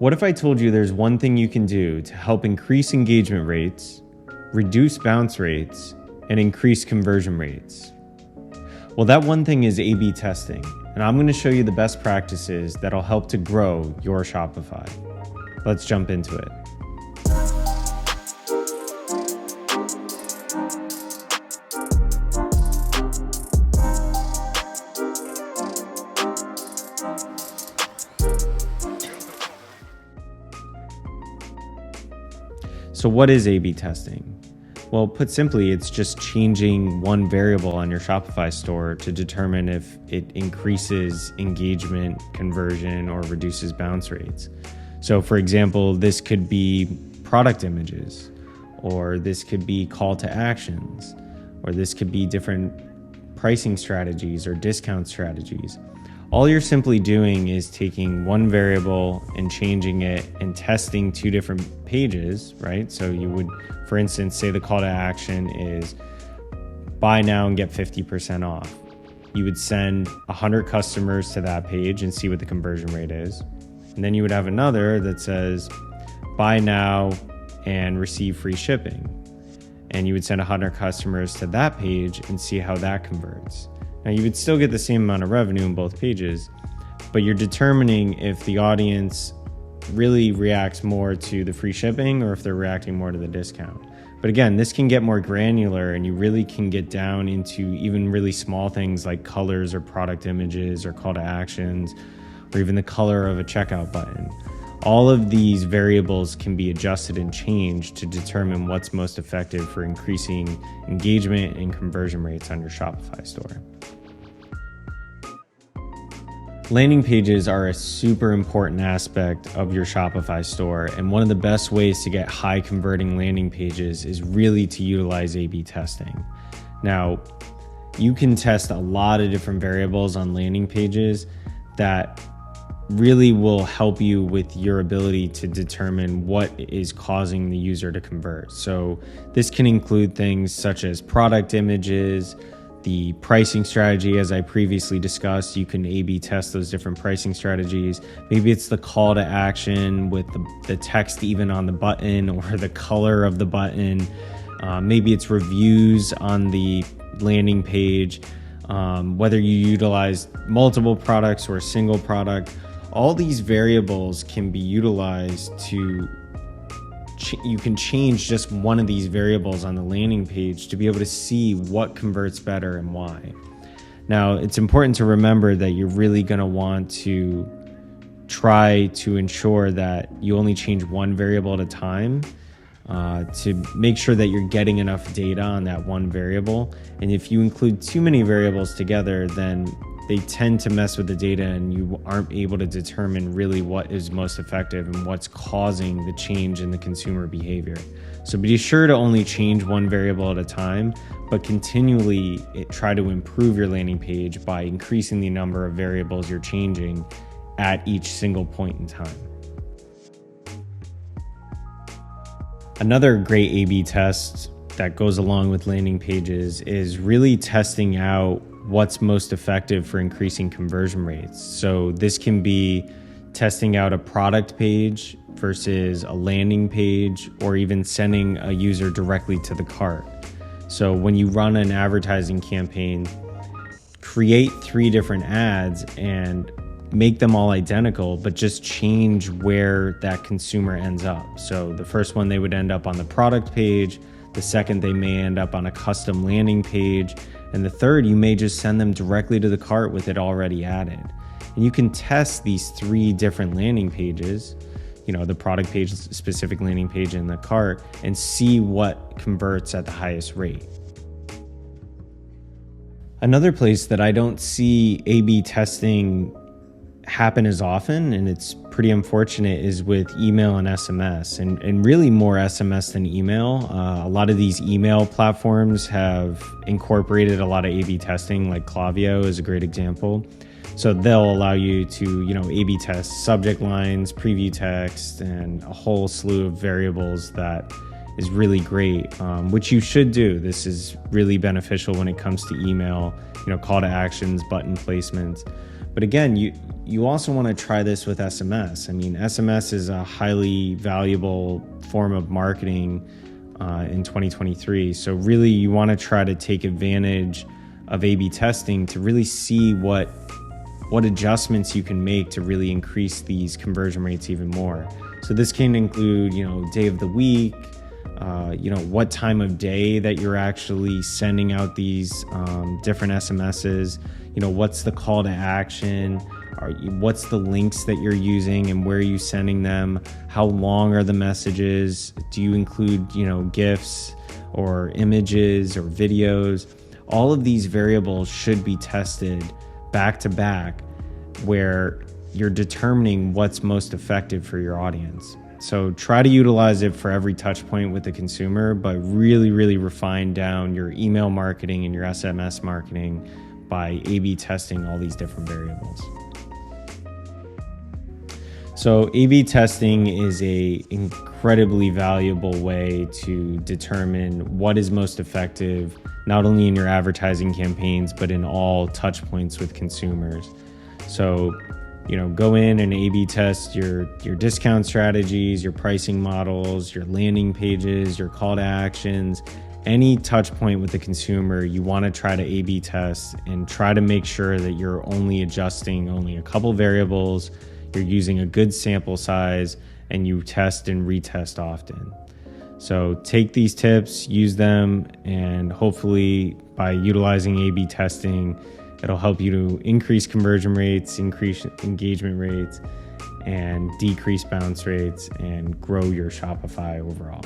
What if I told you there's one thing you can do to help increase engagement rates, reduce bounce rates, and increase conversion rates? Well, that one thing is A/B testing, and I'm going to show you the best practices that'll help to grow your Shopify. Let's jump into it. So what is A/B testing? Well, put simply, it's just changing one variable on your Shopify store to determine if it increases engagement, conversion, or reduces bounce rates. So for example, this could be product images, or this could be call to actions, or this could be different pricing strategies or discount strategies. All you're simply doing is taking one variable and changing it and testing two different pages, right? So you would, for instance, say the call to action is buy now and get 50% off. You would send 100 customers to that page and see what the conversion rate is. And then you would have another that says buy now and receive free shipping. And you would send 100 customers to that page and see how that converts. Now, you would still get the same amount of revenue in both pages, but you're determining if the audience really reacts more to the free shipping or if they're reacting more to the discount. But again, this can get more granular, and you really can get down into even really small things like colors or product images or call to actions, or even the color of a checkout button. All of these variables can be adjusted and changed to determine what's most effective for increasing engagement and conversion rates on your Shopify store. Landing pages are a super important aspect of your Shopify store, and one of the best ways to get high converting landing pages is really to utilize A/B testing. Now, you can test a lot of different variables on landing pages that really will help you with your ability to determine what is causing the user to convert. So this can include things such as product images, the pricing strategy, as I previously discussed. You can A/B test those different pricing strategies. Maybe it's the call to action with the text even on the button, or the color of the button. Maybe it's reviews on the landing page, whether you utilize multiple products or a single product. All these variables can be utilized to you can change just one of these variables on the landing page to be able to see what converts better and why. Now, it's important to remember that you're really going to want to try to ensure that you only change one variable at a time to make sure that you're getting enough data on that one variable. And if you include too many variables together, then they tend to mess with the data, and you aren't able to determine really what is most effective and what's causing the change in the consumer behavior. So be sure to only change one variable at a time, but continually try to improve your landing page by increasing the number of variables you're changing at each single point in time. Another great A/B test that goes along with landing pages is really testing out what's most effective for increasing conversion rates. So this can be testing out a product page versus a landing page, or even sending a user directly to the cart. So when you run an advertising campaign, create 3 different ads and make them all identical, but just change where that consumer ends up. So the first one, they would end up on the product page. The second, they may end up on a custom landing page. And the third, you may just send them directly to the cart with it already added. And you can test these 3 different landing pages, the product page, specific landing page, and the cart, and see what converts at the highest rate. Another place that I don't see A/B testing happen as often, and it's pretty unfortunate, is with email and SMS, and really more SMS than email. A lot of these email platforms have incorporated a lot of A/B testing, like Klaviyo is a great example. So they'll allow you to, A/B test subject lines, preview text, and a whole slew of variables that is really great, which you should do. This is really beneficial when it comes to email, call to actions, button placements. But again, you also want to try this with SMS. I mean, SMS is a highly valuable form of marketing in 2023. So really, you want to try to take advantage of A/B testing to really see what adjustments you can make to really increase these conversion rates even more. So this can include, day of the week, what time of day that you're actually sending out these different SMSs, what's the call to action, what's the links that you're using and where are you sending them, how long are the messages, do you include, GIFs or images or videos. All of these variables should be tested back to back where you're determining what's most effective for your audience. So try to utilize it for every touch point with the consumer, but really, really refine down your email marketing and your SMS marketing by A/B testing all these different variables. So A/B testing is an incredibly valuable way to determine what is most effective, not only in your advertising campaigns, but in all touch points with consumers. So go in and A/B test your discount strategies, your pricing models, your landing pages, your call to actions, any touch point with the consumer. You want to try to A/B test and try to make sure that you're only adjusting a couple variables, you're using a good sample size, and you test and retest often. So take these tips, use them, and hopefully by utilizing A/B testing, it'll help you to increase conversion rates, increase engagement rates, and decrease bounce rates, and grow your Shopify overall.